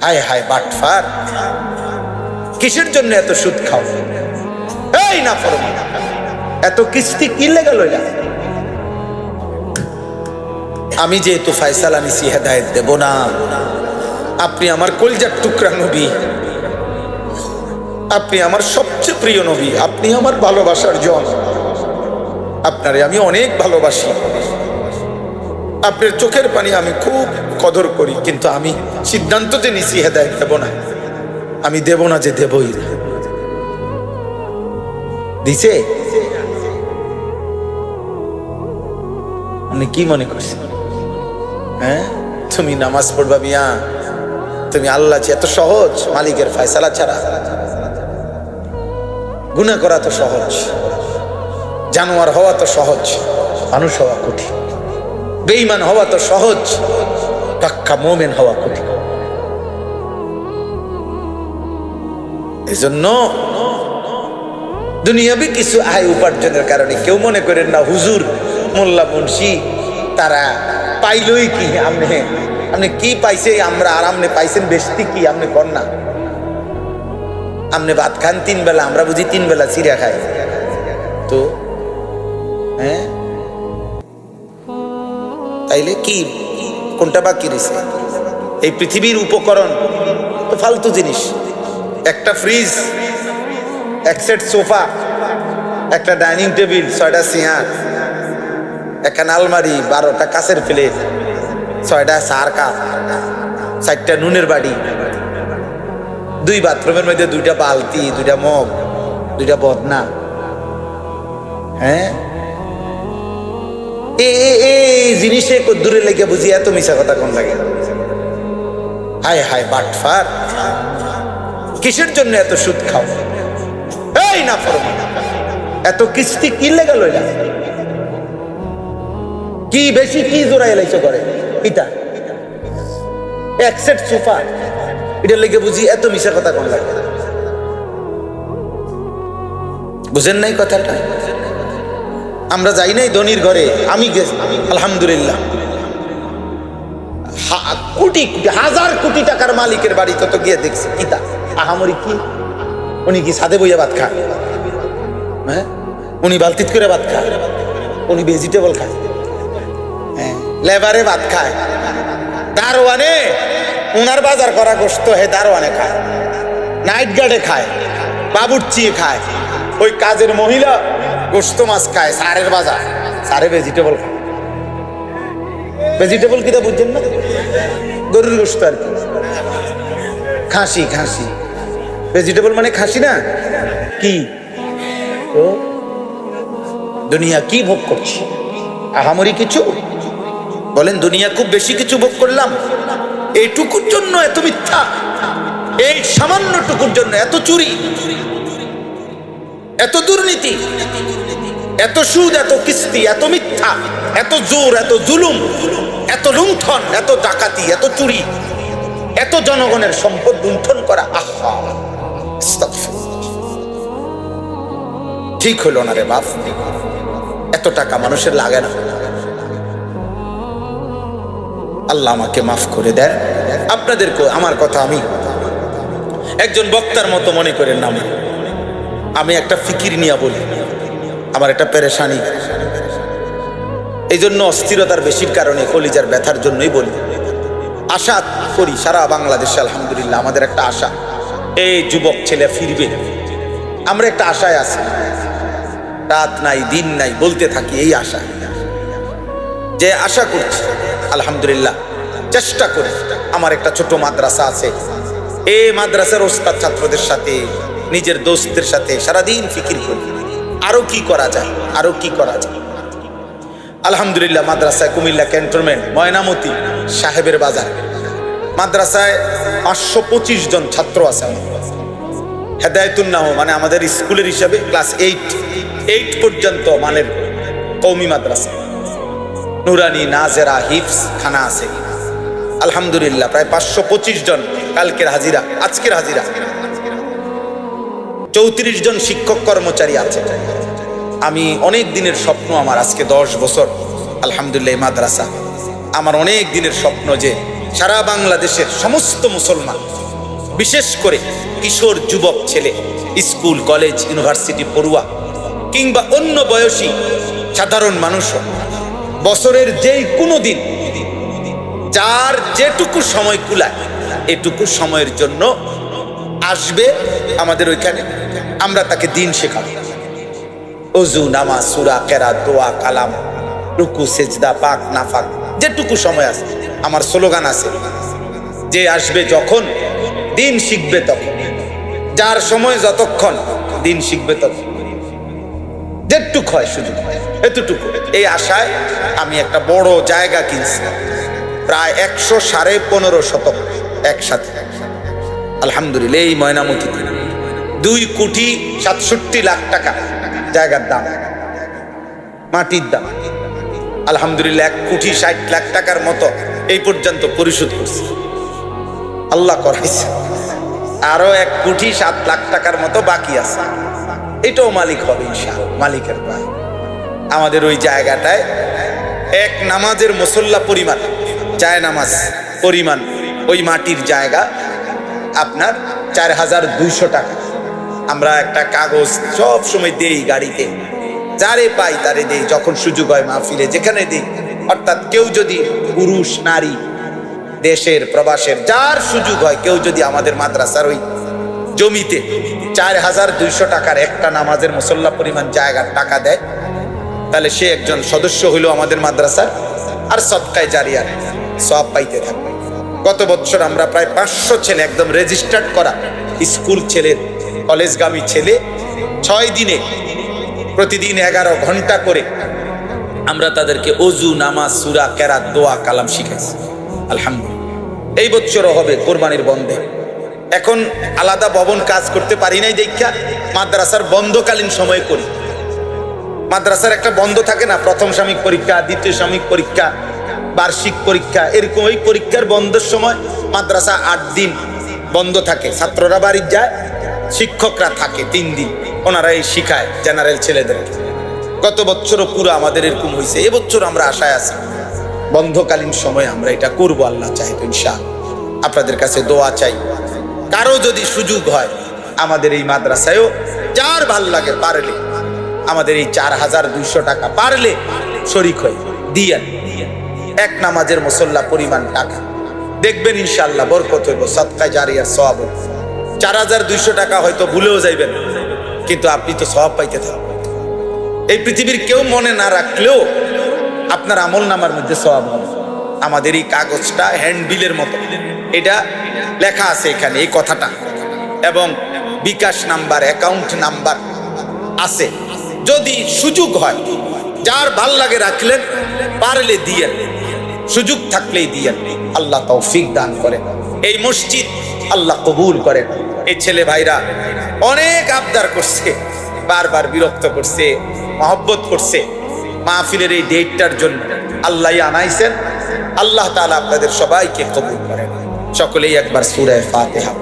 হায় হায় বাটফার, কিসের জন্য এত সুদ খাও? এই না ফরমান, এত কিস্তি কি লেগে লইলা? আমি যেহেতু ফায়সালা নিছি, হেদায়েত দেব না। আপনি আমার কলিজার টুকরা নবী, আপনি আমার সবচেয়ে প্রিয় নবী, আপনি আমার ভালোবাসার জন। আপনারে আমি অনেক ভালোবাসি, আপনার চোখের পানি আমি খুব কদর করি, কিন্তু আমি সিদ্ধান্ত যে নিছি হেদায়েত দেব না। আমি দেব না যে দেবই না। দিছে? আপনি কি মনে করছেন? হ্যাঁ, তুমি নামাজ পড়বা মিয়া, তুমি আল্লাহ এত সহজ? মালিকের ফয়সালা ছাড়া গুনাহ করা তো সহজ, জানোয়ার হওয়া তো সহজ, মানুষ হওয়া কঠিন। বেঈমান হওয়া তো সহজ, পাক্কা মুমিন হওয়া কঠিন। এজন্য দুনিয়াবি কিছু আয় উপার্জনের কারণে কেউ মনে করেন না হুজুর মোল্লা মুন্সি তারা পাইলই কি, আপনি কি পাইছে আমরা, আর আপনি পাইছেন বেশি কি? আপনি কর না, আপনি ভাত খান 3 বেলা, আমরা বুঝি 3 বেলা চিড়া খাই তো। হ্যাঁ, তাইলে কি কোনটা বাকি রয়েছে? এই পৃথিবীর উপকরণ তো ফালতু জিনিস। একটা ফ্রিজ, এক সেট সোফা, একটা ডাইনিং টেবিল, 6টা চেয়ার, একখান আলমারি, 12টা কাঁচের প্লেট, 6টা চার কাপ, 4টা নুনের বাড়ি, 2 বাথরুমের মধ্যে 2টা বালতি, 2টা মগ, 2টা বদনা। হ্যাঁ, এই জিনিসে দূরে লেগে বুঝি এত মিশা কথা কোন লাগে? হায় হায় বাটফার, কিসের জন্য এত সুদ খাও? এই না ফরমান, এত কিস্তি কি লেগে লইলা? কি বেশি কি জোড়া এলাইছো করে? এটা এক সেট সোফা, এটা লেগে বুঝি এত মিশা কথা কোন লাগে? বুঝেন নাই কথাটা? আমরা যাই নাই ধনির ঘরে, আমি গেছি আলহামদুলিল্লাহ, কোটি হাজার কোটি টাকার মালিকের বাড়ি তত গিয়ে দেখছি কিতা আহামরি কি? উনি কি সাদে বইয়া ভাত খায়? হ্যাঁ, উনি বালতিত করে ভাত খায়, উনি ভেজিটেবল খায়, হ্যাঁ, লেবারে ভাত খায়, দারোয়ানে উনার বাজার করা গোশত হে দারোয়ানে খায়, নাইট গার্ডে খায়, বাবুর্চি খায়, ওই কাজের মহিলা গোশত মাছ খায়, সারের বাজার, সারে ভেজিটেবল খায়। ভেজিটেবল কিটা বুঝছেন না? গরুর গোশত আর কি, খাসি, খাসি ভেজিটেবল মানে খাসি না কি? তো দুনিয়া কি ভোগ করছি? আহামরি কিছু বলেন? দুনিয়া খুব বেশি কিছু ভোগ করলাম? এইটুকুর জন্য এত মিথ্যা, এই সামান্যটুকুর জন্য এত চুরি, এত দুর্নীতি, এত সুদ, এত কিস্তি, এত মিথ্যা, এত জোর, এত জুলুম, এত লুণ্ঠন, এত ডাকাতি, এত চুরি, এত জনগণের সম্পদ লুণ্ঠন করা। আহা, ঠিক হলো না রে বাপ, এত টাকা মানুষের লাগে না। আল্লাহ আমাকে মাফ করে দেন, আপনাদেরকে আমার কথা আমি একজন বক্তার মতো মনে করেন না। আমি একটা ফিকির নিয়ে বলি, আমার একটা পেরেশানি, এই জন্য অস্থিরতার বেশির কারণে, কলিজার ব্যথার জন্যই বলি। আশা করি সারা বাংলাদেশে আলহামদুলিল্লাহ আমাদের একটা আশা, এই যুবক ছেলে ফিরবে, আমরা একটা আশায় আছি, রাত নাই দিন নাই বলতে থাকি এই আশা, যে আশা করছি আলহামদুলিল্লাহ, চেষ্টা করি। আমার একটা ছোট মাদ্রাসা আছে, এই মাদ্রাসার ওস্তাদ ছাত্রদের সাথে, নিজের দোস্তদের সাথে সারাদিন ফিকির করি আরো কি করা যায়, আরো কি করা যায়। আলহামদুলিল্লাহ মাদ্রাসায় কুমিল্লা ক্যান্টনমেন্ট, ময়নামতি, সাহেবের বাজার মাদ্রাসায় 525 জন ছাত্র আছে। হেদায়েতুন্নাহ মানে আমাদের স্কুলের হিসাবে ক্লাস 8 পর্যন্ত মানের কওমি মাদ্রাসা, নুরানি, নাজেরা, হিফজ খানা আছে আলহামদুলিল্লাহ। প্রায় 525 জন কালকের হাজিরা, আজকের হাজিরা 34 জন শিক্ষক কর্মচারী আছে। আমি অনেক দিনের স্বপ্ন আমার, আজকে 10 বছর আলহামদুলিল্লাহ মাদ্রাসা, আমার অনেক দিনের স্বপ্ন যে সারা বাংলাদেশের সমস্ত মুসলমান, বিশেষ করে কিশোর যুবক ছেলে, স্কুল কলেজ ইউনিভার্সিটি পড়ুয়া কিংবা অন্য বয়সী সাধারণ মানুষও বছরের যেই কোনো দিন যার যেটুকু সময় কুলায় এটুকু সময়ের জন্য আসবে আমাদের ওইখানে। আমরা তাকে দিন শেখাবো, ওযু, নামাজ, সূরা, কেরাত, দোয়া, কালাম, রুকু, সেজদা, পাক নাফাক, যেটুকু সময় আছে। আমার স্লোগান আছে, যে আসবে যখন দিন শিখবে তখন, যার সময় যতক্ষণ দিন শিখবে তখন, যেটুক হয় শুধু এতটুকু। এই আশায় আমি একটা বড় জায়গা কিনছি, প্রায় 115.5 শতক একসাথে, আলহামদুলিল্লাহ। এই ময়নামতিতে 2,67,00,000 টাকা জায়গার দাম, মাটির দাম। আলহামদুলিল্লাহ 1,60,00,000 টাকার মতো এই পর্যন্ত পরিশোধ করছি, আল্লাহ করাইছে। আরো 1,07,00,000 টাকার মতো বাকি আছে, এটাও মালিক হবে ইনশাআল্লাহ, মালিকের পায়। আমাদের ওই জায়গাটায় এক নামাজের মুসল্লা পরিমাণ, জায় নামাজ পরিমাণ ওই মাটির জায়গা আপনার 4,200 টাকা। আমরা একটা কাগজ সব সময় দেই গাড়িতে, যারে পাই তারে দেই, যখন সুযোগ হয় মাহফিলে যেখানে দিই। অর্থাৎ কেউ যদি পুরুষ নারী দেশের প্রবাসের যার সুযোগ হয়, কেউ যদি আমাদের মাদ্রাসার ওই জমিতে 4,200 টাকার একটা নামাজের মুসল্লা পরিমাণ জায়গার টাকা দেয়, তাহলে সে একজন সদস্য হইল আমাদের মাদ্রাসার, আর সদকায়ে জারিয়ার সওয়াব পাইতে থাকবে। গত বছর আমরা প্রায় 500 ছেলে, একদম রেজিস্টার্ড করা স্কুল ছেলে, কলেজগামী ছেলে, 6 দিনে প্রতিদিন 11 ঘন্টা করে আমরা তাদেরকে ওযু, নামাজ, সূরা, কেরাত, দোয়া, কালাম শিখাইছি, আলহামদুলিল্লাহ। এই বছরও হবে কোরবানির বন্ধে। এখন আলাদা ভবন কাজ করতে পারি নাই দেখা মাদ্রাসার বন্ধকালীন সময়ে করি। মাদ্রাসার একটা বন্ধ থাকে না, প্রথম সাময়িক পরীক্ষা, দ্বিতীয় সাময়িক পরীক্ষা, বার্ষিক পরীক্ষা, এরকম। ওই পরীক্ষার বন্ধের সময় মাদ্রাসা 8 দিন বন্ধ থাকে, ছাত্ররা বাড়ি যায়, শিক্ষকরা থাকে 3 দিন, ওনারা এই শিখায় জেনারেল ছেলেদেরকে। গত বছরও পুরো আমাদের এরকম হয়েছে। এবছর আমরা আশায় আছি বন্ধকালীন সময় আমরা এটা করবো, আল্লাহ চাই তো ইনশাআল্লাহ। আপনাদের কাছে দোয়া চাই, কারো যদি সুযোগ হয় আমাদের এই মাদ্রাসায়ও, যার ভাল লাগে পারলে আমাদের এই 4,200 টাকা পারলে শরীক হয়ে দিয়েন, এক নামাজের মুসল্লা পরিমাণ টাকা, দেখবেন ইনশাআল্লাহ বরকত হইব, সদকায়ে জারিয়ার সওয়াব। 4,200 টাকা হয়তো ভুলেও যাইবেন, কিন্তু আপনি তো সওয়াব পাইতে থাকবেন। এই পৃথিবীর কেউ মনে না রাখলেও আপনার আমল নামার মধ্যে সওয়াব হবে। আমাদের এই কাগজটা হ্যান্ডবিলের মতো, এটা লেখা আছে এখানে এই কথাটা, এবং বিকাশ নাম্বার, অ্যাকাউন্ট নাম্বার আছে। যদি সুযোগ হয়, যার ভাল লাগে রাখলেন, পারলে দিয়েন, সুযোগ থাকলেই দিয়েন। আল্লাহ তৌফিক দান করেন, এই মসজিদ আল্লাহ কবুল করেন। এই ছেলে ভাইরা অনেক আবদার করছে, বারবার বিরক্ত করছে, মহব্বত করছে মাহফিলের এই ডেটটার জন্য। আল্লাহ আনাইছেন, আল্লাহ তাআলা আপনাদের সবাইকে কবুল করেন। সকলেই একবার সূরা ফাতিহা